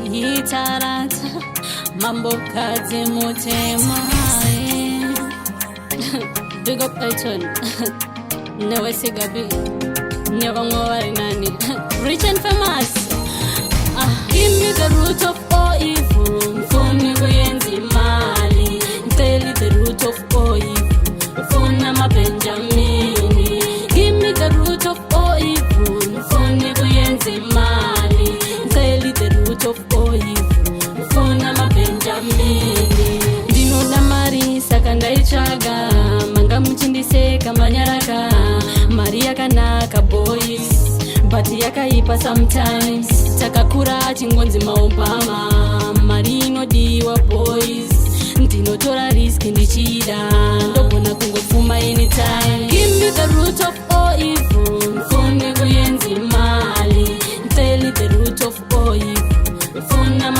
Hitarata mambo kazi mutema. Big up Elton. Never say Gabi. Never more nani. Rich and famous. Give me the root of all evil. Mfuni kuyenzi mali. Tell the root of all evil. Mfuna mabenjamini. Give me the root of all evil. Mfuni kuyenzi mali. Tell the root of all evil. Mfuna mabenjamini. Dino na mari sakandaichaga. Manga mchindise kama nyaraka. Maria kanaka boys. But yakaipa sometimes. Takakura chingonzi maobama. Marino diwa boys. Ntino tora risk ndichida. Ndobona kungofuma anytime. Give me the root of all evil. Mfune kuyenzi mali. Tell the root of all evil. Mfuna